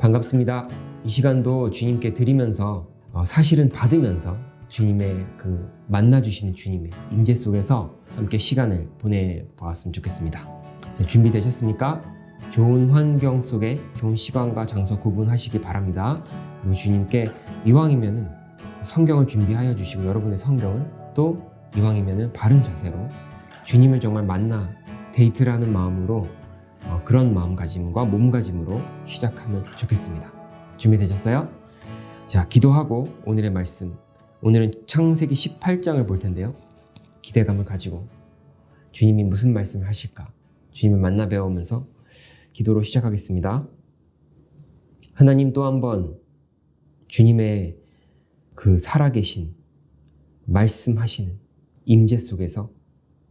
반갑습니다. 이 시간도 주님께 드리면서 사실은 받으면서 주님의 그 만나주시는 주님의 임재 속에서 함께 시간을 보내보았으면 좋겠습니다. 자, 준비되셨습니까? 좋은 환경 속에 좋은 시간과 장소 구분하시기 바랍니다. 그리고 주님께 이왕이면은 성경을 준비하여 주시고 여러분의 성경을 또 이왕이면은 바른 자세로 주님을 정말 만나 데이트라는 마음으로 그런 마음가짐과 몸가짐으로 시작하면 좋겠습니다. 준비되셨어요? 자, 기도하고 오늘의 말씀, 오늘은 창세기 18장을 볼 텐데요. 기대감을 가지고 주님이 무슨 말씀을 하실까? 주님을 만나 배우면서 기도로 시작하겠습니다. 하나님, 또 한 번 주님의 그 살아계신 말씀하시는 임재 속에서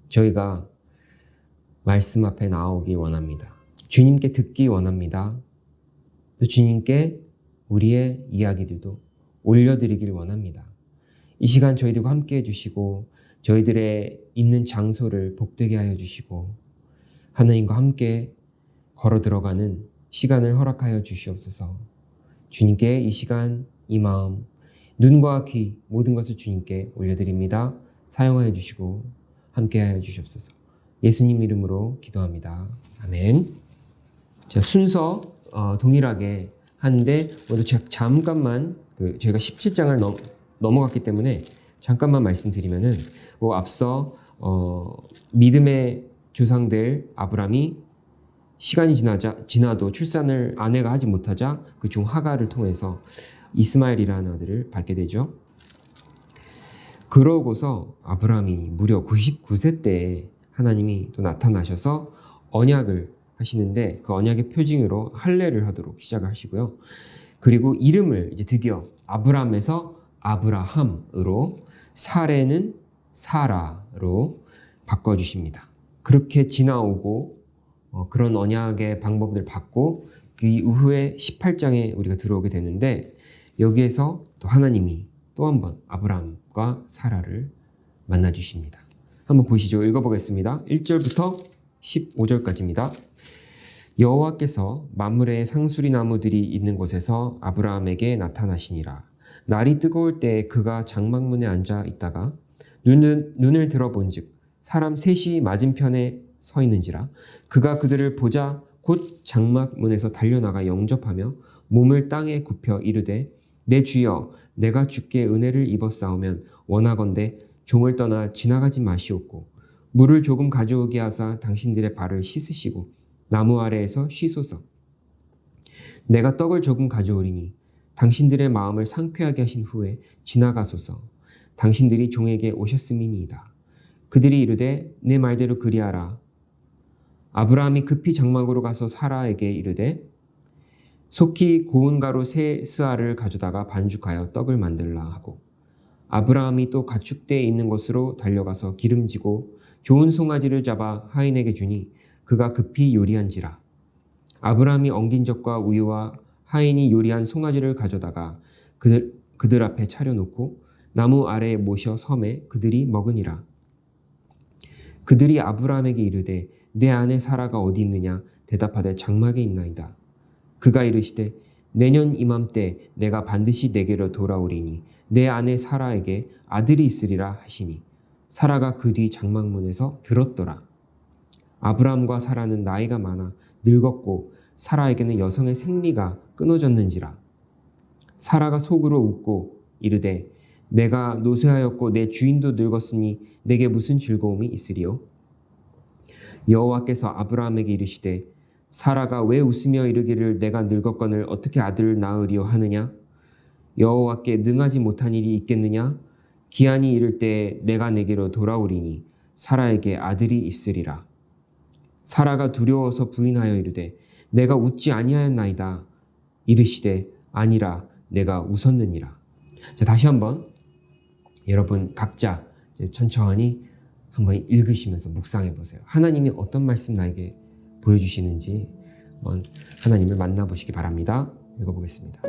저희가 말씀 앞에 나오기 원합니다. 주님께 듣기 원합니다. 또 주님께 우리의 이야기들도 올려드리길 원합니다. 이 시간 저희들과 함께 해주시고 저희들의 있는 장소를 복되게 하여 주시고 하나님과 함께 걸어 들어가는 시간을 허락하여 주시옵소서. 주님께 이 시간, 이 마음, 눈과 귀 모든 것을 주님께 올려드립니다. 사용하여 주시고 함께 하여 주시옵소서. 예수님 이름으로 기도합니다. 아멘. 자, 순서 동일하게 하는데 먼저 제가 잠깐만 저희가 17장을 넘어갔기 때문에 잠깐만 말씀드리면은 앞서 믿음의 조상들 아브라함이 시간이 지나도 출산을 아내가 하지 못하자 그 종 하갈을 통해서 이스마엘이라는 아들을 받게 되죠. 그러고서 아브라함이 무려 99세 때에 하나님이 또 나타나셔서 언약을 하시는데 그 언약의 표징으로 할례를 하도록 시작을 하시고요. 그리고 이름을 이제 드디어 아브람에서 아브라함으로 사레는 사라로 바꿔주십니다. 그렇게 지나오고 그런 언약의 방법들을 받고 그 이후에 18장에 우리가 들어오게 되는데 여기에서 또 하나님이 또 한 번 아브라함과 사라를 만나주십니다. 한번 보시죠. 읽어보겠습니다. 1절부터 15절까지입니다. 여호와께서 만물의 상수리 나무들이 있는 곳에서 아브라함에게 나타나시니라. 날이 뜨거울 때 그가 장막문에 앉아 있다가 눈을 들어본즉 사람 셋이 맞은편에 서 있는지라. 그가 그들을 보자 곧 장막문에서 달려나가 영접하며 몸을 땅에 굽혀 이르되 내 주여, 내가 주께 은혜를 입었사오면 원하건대 종을 떠나 지나가지 마시옵고 물을 조금 가져오게 하사 당신들의 발을 씻으시고 나무 아래에서 쉬소서. 내가 떡을 조금 가져오리니 당신들의 마음을 상쾌하게 하신 후에 지나가소서. 당신들이 종에게 오셨음이니이다. 그들이 이르되 내 말대로 그리하라. 아브라함이 급히 장막으로 가서 사라에게 이르되 속히 고운 가루 세 스아를 가져다가 반죽하여 떡을 만들라 하고 아브라함이 또 가축대에 있는 곳으로 달려가서 기름지고 좋은 송아지를 잡아 하인에게 주니 그가 급히 요리한지라. 아브라함이 엉긴 젖과 우유와 하인이 요리한 송아지를 가져다가 그들 앞에 차려놓고 나무 아래에 모셔 섬에 그들이 먹으니라. 그들이 아브라함에게 이르되 내 아내 사라가 어디 있느냐 대답하되 장막에 있나이다. 그가 이르시되 내년 이맘때 내가 반드시 내게로 돌아오리니 내 아내 사라에게 아들이 있으리라 하시니 사라가 그 뒤 장막문에서 들었더라. 아브라함과 사라는 나이가 많아 늙었고 사라에게는 여성의 생리가 끊어졌는지라. 사라가 속으로 웃고 이르되 내가 노쇠하였고 내 주인도 늙었으니 내게 무슨 즐거움이 있으리요? 여호와께서 아브라함에게 이르시되 사라가 왜 웃으며 이르기를 내가 늙었거늘 어떻게 아들을 낳으리요 하느냐? 여호와께 능하지 못한 일이 있겠느냐? 기한이 이를 때에 내가 내게로 돌아오리니 사라에게 아들이 있으리라. 사라가 두려워서 부인하여 이르되 내가 웃지 아니하였나이다. 이르시되 아니라 내가 웃었느니라. 자, 다시 한번 여러분 각자 천천히 한번 읽으시면서 묵상해 보세요. 하나님이 어떤 말씀 나에게 보여주시는지 한번 하나님을 만나보시기 바랍니다. 읽어보겠습니다.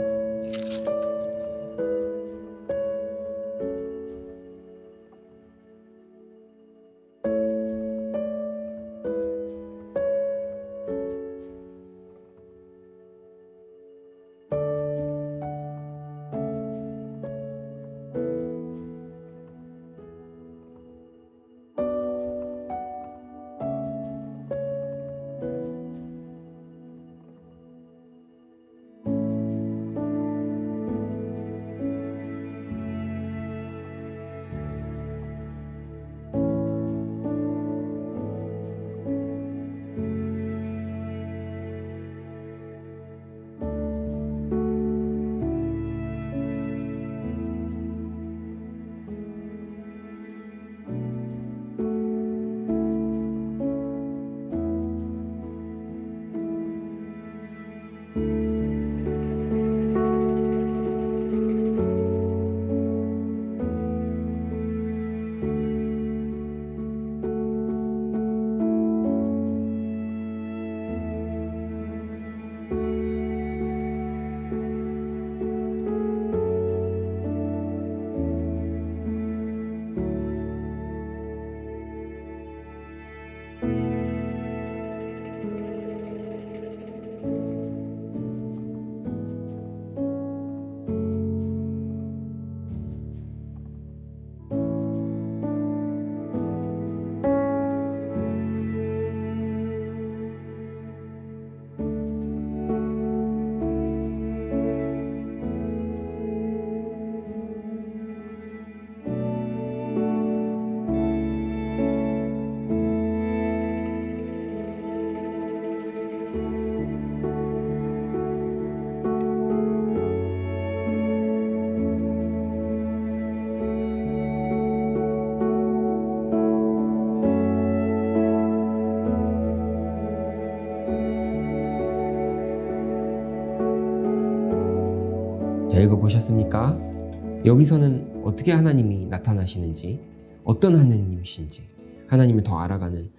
자, 읽어보셨습니까? 여기서는 어떻게 하나님이 나타나시는지, 어떤 하나님이신지 하나님을 더 알아가는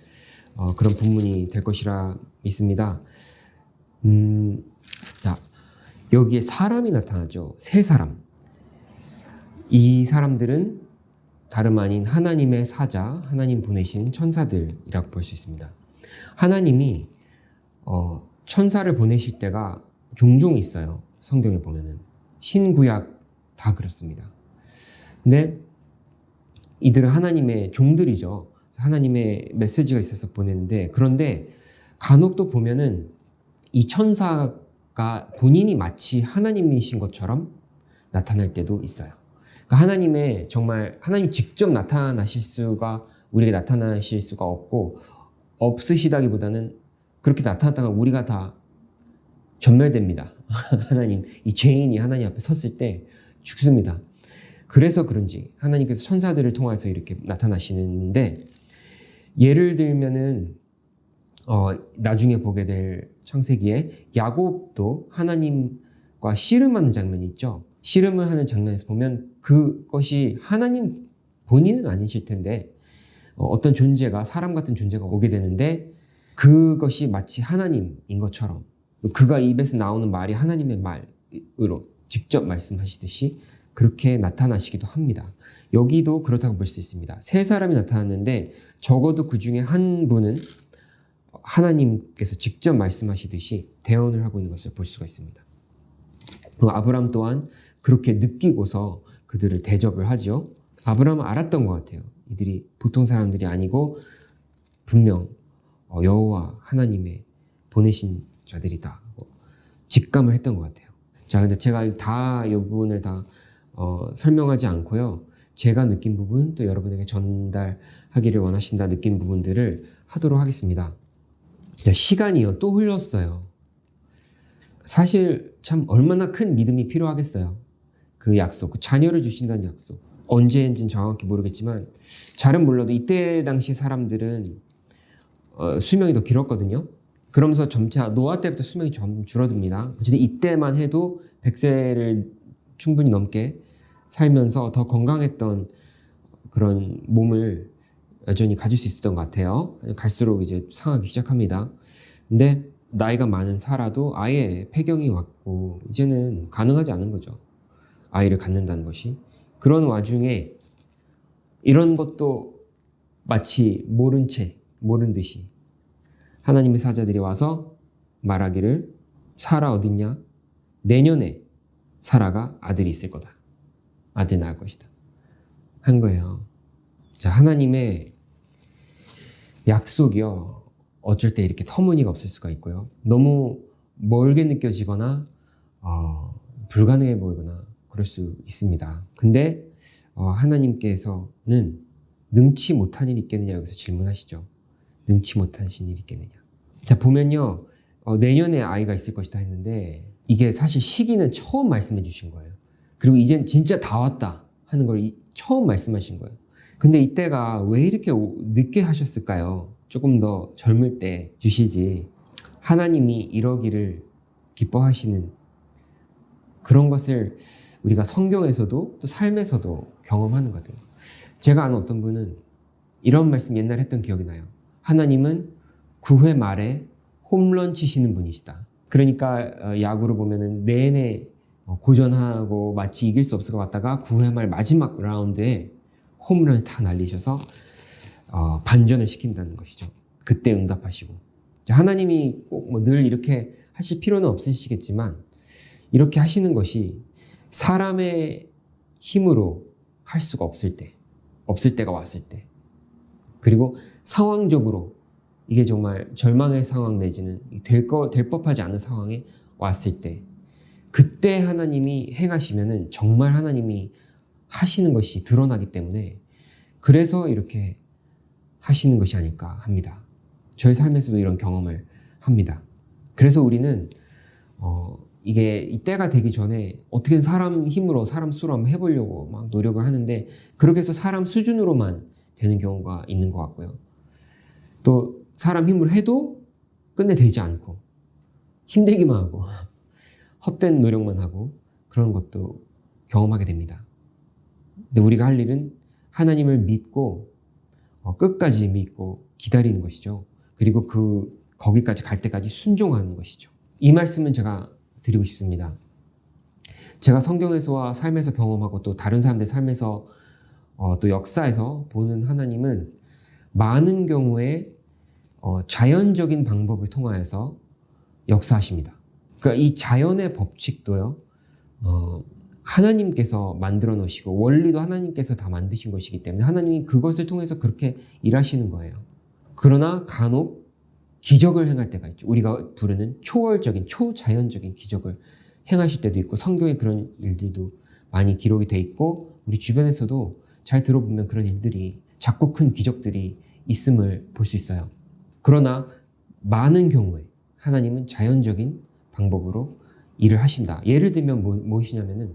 그런 본문이 될 것이라 믿습니다. 자, 여기에 사람이 나타나죠. 세 사람. 이 사람들은 다름 아닌 하나님의 사자, 하나님 보내신 천사들이라고 볼 수 있습니다. 하나님이 천사를 보내실 때가 종종 있어요. 성경에 보면은 신구약 다 그렇습니다. 근데 이들은 하나님의 종들이죠. 하나님의 메시지가 있어서 보내는데, 그런데 간혹 또 보면은 이 천사가 본인이 마치 하나님이신 것처럼 나타날 때도 있어요. 그러니까 하나님의 정말 하나님 직접 나타나실 수가 우리에게 나타나실 수가 없고, 없으시다기보다는 그렇게 나타났다가 우리가 다 전멸됩니다. 하나님, 이 죄인이 하나님 앞에 섰을 때 죽습니다. 그래서 그런지 하나님께서 천사들을 통해서 이렇게 나타나시는데, 예를 들면은 나중에 보게 될 창세기에 야곱도 하나님과 씨름하는 장면이 있죠. 씨름을 하는 장면에서 보면 그것이 하나님 본인은 아니실 텐데 어떤 존재가, 사람 같은 존재가 오게 되는데, 그것이 마치 하나님인 것처럼 그가 입에서 나오는 말이 하나님의 말으로 직접 말씀하시듯이 그렇게 나타나시기도 합니다. 여기도 그렇다고 볼 수 있습니다. 세 사람이 나타났는데 적어도 그 중에 한 분은 하나님께서 직접 말씀하시듯이 대언을 하고 있는 것을 볼 수가 있습니다. 아브람 또한 그렇게 느끼고서 그들을 대접을 하죠. 아브람은 알았던 것 같아요. 이들이 보통 사람들이 아니고 분명 여호와 하나님의 보내신 자들이다. 직감을 했던 것 같아요. 자, 근데 제가 다 이 부분을 다 설명하지 않고요. 제가 느낀 부분, 또 여러분에게 전달하기를 원하신다 느낀 부분들을 하도록 하겠습니다. 자, 시간이요. 또 흘렀어요. 사실 참 얼마나 큰 믿음이 필요하겠어요. 그 약속, 그 자녀를 주신다는 약속. 언제인지는 정확히 모르겠지만 잘은 몰라도 이때 당시 사람들은 수명이 더 길었거든요. 그러면서 점차 노아 때부터 수명이 좀 줄어듭니다. 어쨌든 이때만 해도 100세를 충분히 넘게 살면서 더 건강했던 그런 몸을 여전히 가질 수 있었던 것 같아요. 갈수록 이제 상하기 시작합니다. 근데 나이가 많은 사라도 아예 폐경이 왔고 이제는 가능하지 않은 거죠. 아이를 갖는다는 것이. 그런 와중에 이런 것도 마치 모른 듯이 하나님의 사자들이 와서 말하기를 사라 어딨냐? 내년에 사라가 아들이 있을 거다. 아들 낳을 것이다. 한 거예요. 자, 하나님의 약속이요. 어쩔 때 이렇게 터무니가 없을 수가 있고요. 너무 멀게 느껴지거나 불가능해 보이거나 그럴 수 있습니다. 근데 하나님께서는 능치 못한 일이 있겠느냐 여기서 질문하시죠. 능치 못하신 일이 있겠느냐. 자, 보면요. 내년에 아이가 있을 것이다 했는데 이게 사실 시기는 처음 말씀해 주신 거예요. 그리고 이젠 진짜 다 왔다 하는 걸 처음 말씀하신 거예요. 근데 이때가 왜 이렇게 늦게 하셨을까요? 조금 더 젊을 때 주시지. 하나님이 이러기를 기뻐하시는 그런 것을 우리가 성경에서도 또 삶에서도 경험하는 것 같아요. 제가 아는 어떤 분은 이런 말씀 옛날에 했던 기억이 나요. 하나님은 9회 말에 홈런 치시는 분이시다. 그러니까 야구를 보면은 내내 고전하고 마치 이길 수 없을 것 같다가 9회 말 마지막 라운드에 홈런을 다 날리셔서 반전을 시킨다는 것이죠. 그때 응답하시고. 하나님이 꼭 뭐 늘 이렇게 하실 필요는 없으시겠지만 이렇게 하시는 것이 사람의 힘으로 할 수가 없을 때가 왔을 때, 그리고 상황적으로 이게 정말 절망의 상황 내지는 될 법하지 않은 상황에 왔을 때, 그때 하나님이 행하시면은 정말 하나님이 하시는 것이 드러나기 때문에 그래서 이렇게 하시는 것이 아닐까 합니다. 저희 삶에서도 이런 경험을 합니다. 그래서 우리는 이게 이때가 되기 전에 어떻게든 사람 힘으로 사람 수로 한번 해보려고 막 노력을 하는데 그렇게 해서 사람 수준으로만 되는 경우가 있는 것 같고요. 또 사람 힘으로 해도 끝내 되지 않고 힘들기만 하고 헛된 노력만 하고 그런 것도 경험하게 됩니다. 근데 우리가 할 일은 하나님을 믿고 끝까지 믿고 기다리는 것이죠. 그리고 거기까지 갈 때까지 순종하는 것이죠. 이 말씀은 제가 드리고 싶습니다. 제가 성경에서와 삶에서 경험하고 또 다른 사람들 삶에서 또 역사에서 보는 하나님은 많은 경우에 자연적인 방법을 통하여서 역사하십니다. 그러니까 이 자연의 법칙도요, 하나님께서 만들어 놓으시고 원리도 하나님께서 다 만드신 것이기 때문에 하나님이 그것을 통해서 그렇게 일하시는 거예요. 그러나 간혹 기적을 행할 때가 있죠. 우리가 부르는 초월적인, 초자연적인 기적을 행하실 때도 있고 성경에 그런 일들도 많이 기록이 돼 있고 우리 주변에서도 잘 들어보면 그런 일들이 작고 큰 기적들이 있음을 볼 수 있어요. 그러나 많은 경우에 하나님은 자연적인 방법으로 일을 하신다. 예를 들면 무엇이냐면은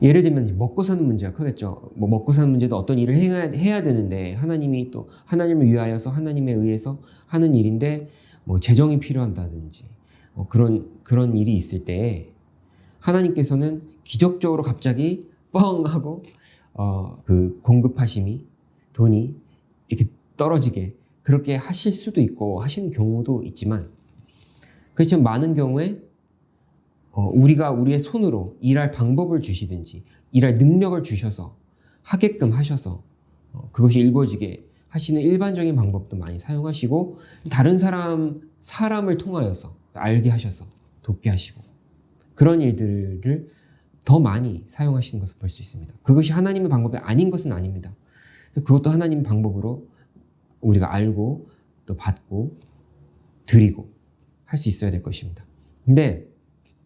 예를 들면 먹고 사는 문제가 크겠죠. 먹고 사는 문제도 어떤 일을 해야 되는데 하나님이 또 하나님을 위하여서 하나님에 의해서 하는 일인데 재정이 필요한다든지 그런 일이 있을 때 하나님께서는 기적적으로 갑자기 뻥 하고 그 공급하심이 돈이 이렇게 떨어지게 그렇게 하실 수도 있고 하시는 경우도 있지만 그렇지만 많은 경우에 우리가 우리의 손으로 일할 방법을 주시든지 일할 능력을 주셔서 하게끔 하셔서 그것이 일궈지게 하시는 일반적인 방법도 많이 사용하시고 다른 사람을 통하여서 알게 하셔서 돕게 하시고 그런 일들을 더 많이 사용하시는 것을 볼 수 있습니다. 그것이 하나님의 방법이 아닌 것은 아닙니다. 그래서 그것도 하나님의 방법으로 우리가 알고 또 받고 드리고 할 수 있어야 될 것입니다. 근데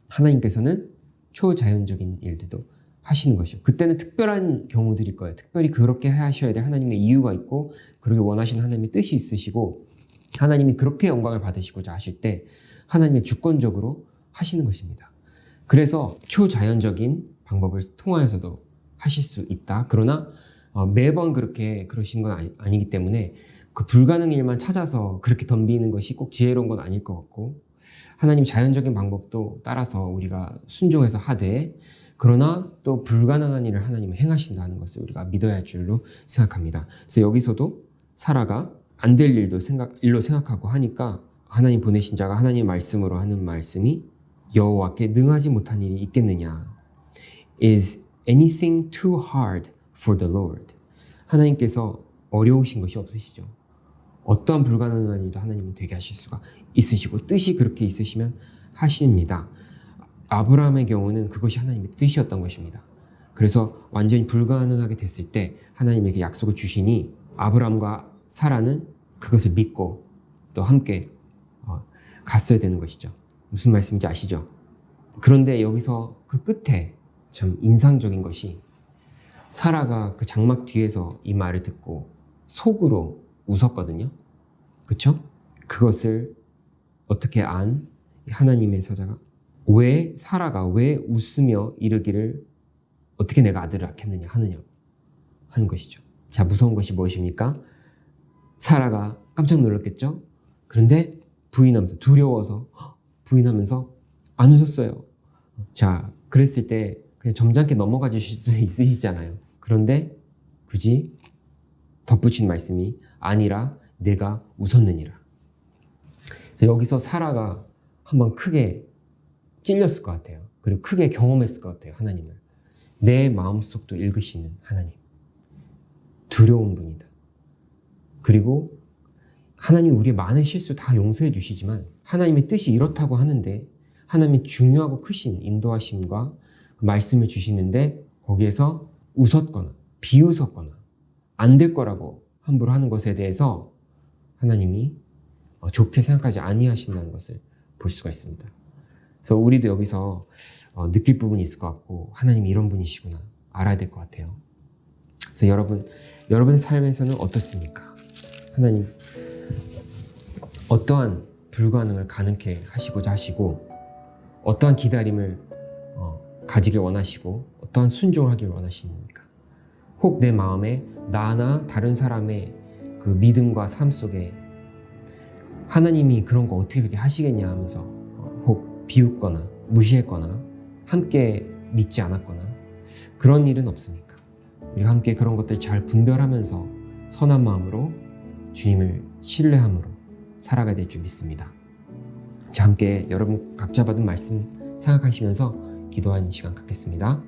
하나님께서는 초자연적인 일들도 하시는 것이죠. 그때는 특별한 경우들일 거예요. 특별히 그렇게 하셔야 될 하나님의 이유가 있고 그렇게 원하시는 하나님의 뜻이 있으시고 하나님이 그렇게 영광을 받으시고자 하실 때 하나님의 주권적으로 하시는 것입니다. 그래서 초자연적인 방법을 통하여서도 하실 수 있다. 그러나 매번 그러시는 건 아니기 때문에 그 불가능 일만 찾아서 그렇게 덤비는 것이 꼭 지혜로운 건 아닐 것 같고 하나님 자연적인 방법도 따라서 우리가 순종해서 하되 그러나 또 불가능한 일을 하나님은 행하신다는 것을 우리가 믿어야 할 줄로 생각합니다. 그래서 여기서도 사라가 안 될 일로 생각하고 하니까 하나님 보내신 자가 하나님의 말씀으로 하는 말씀이 여호와께 능하지 못한 일이 있겠느냐. Is anything too hard for the Lord? 하나님께서 어려우신 것이 없으시죠. 어떠한 불가능한 일도 하나님은 되게 하실 수가 있으시고 뜻이 그렇게 있으시면 하십니다. 아브라함의 경우는 그것이 하나님의 뜻이었던 것입니다. 그래서 완전히 불가능하게 됐을 때 하나님에게 약속을 주시니 아브라함과 사라는 그것을 믿고 또 함께 갔어야 되는 것이죠. 무슨 말씀인지 아시죠? 그런데 여기서 그 끝에 참 인상적인 것이 사라가 그 장막 뒤에서 이 말을 듣고 속으로 웃었거든요. 그쵸? 그것을 어떻게 안 하나님의 사자가 사라가 왜 웃으며 이르기를 어떻게 내가 아들을 낳겠느냐 하는 것이죠. 자, 무서운 것이 무엇입니까? 사라가 깜짝 놀랐겠죠? 그런데 두려워서 부인하면서 안 웃었어요. 자, 그랬을 때 그냥 점잖게 넘어가 주실 수 있으시잖아요. 그런데 굳이 덧붙인 말씀이 아니라 내가 웃었느니라. 여기서 사라가 한번 크게 찔렸을 것 같아요. 그리고 크게 경험했을 것 같아요. 하나님을. 내 마음속도 읽으시는 하나님. 두려운 분이다. 그리고 하나님이 우리의 많은 실수 다 용서해 주시지만 하나님의 뜻이 이렇다고 하는데 하나님의 중요하고 크신 인도하심과 그 말씀을 주시는데 거기에서 웃었거나 비웃었거나 안 될 거라고 함부로 하는 것에 대해서 하나님이 좋게 생각하지 아니하신다는 것을 볼 수가 있습니다. 그래서 우리도 여기서 느낄 부분이 있을 것 같고 하나님이 이런 분이시구나 알아야 될 것 같아요. 그래서 여러분의 삶에서는 어떻습니까? 하나님 어떠한 불가능을 가능케 하시고자 하시고 어떠한 기다림을 가지길 원하시고 어떠한 순종하길 원하십니까? 혹 내 마음에 나나 다른 사람의 그 믿음과 삶 속에 하나님이 그런 거 어떻게 그렇게 하시겠냐 하면서 혹 비웃거나 무시했거나 함께 믿지 않았거나 그런 일은 없습니까? 우리가 함께 그런 것들 잘 분별하면서 선한 마음으로 주님을 신뢰함으로 살아가야 될 줄 믿습니다. 자, 함께 여러분 각자 받은 말씀 생각하시면서 기도하는 시간 갖겠습니다.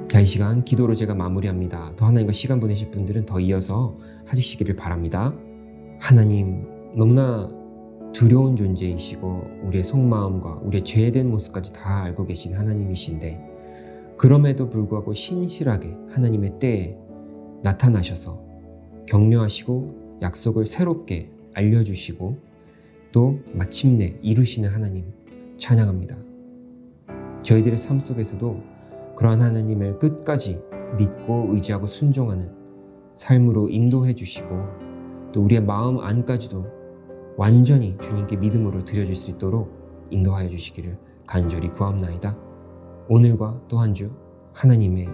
자, 이 시간 기도로 제가 마무리합니다. 더 하나님과 시간 보내실 분들은 더 이어서 하시기를 바랍니다. 하나님, 너무나 두려운 존재이시고 우리의 속마음과 우리의 죄된 모습까지 다 알고 계신 하나님이신데, 그럼에도 불구하고 신실하게 하나님의 때에 나타나셔서 격려하시고 약속을 새롭게 알려주시고 또 마침내 이루시는 하나님 찬양합니다. 저희들의 삶 속에서도 그러한 하나님을 끝까지 믿고 의지하고 순종하는 삶으로 인도해 주시고 또 우리의 마음 안까지도 완전히 주님께 믿음으로 드려질 수 있도록 인도하여 주시기를 간절히 구합나이다. 오늘과 또 한 주 하나님의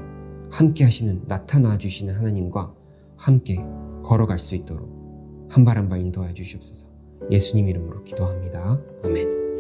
함께 하시는, 나타나 주시는 하나님과 함께 걸어갈 수 있도록 한 발 한 발 인도하여 주시옵소서. 예수님 이름으로 기도합니다. 아멘.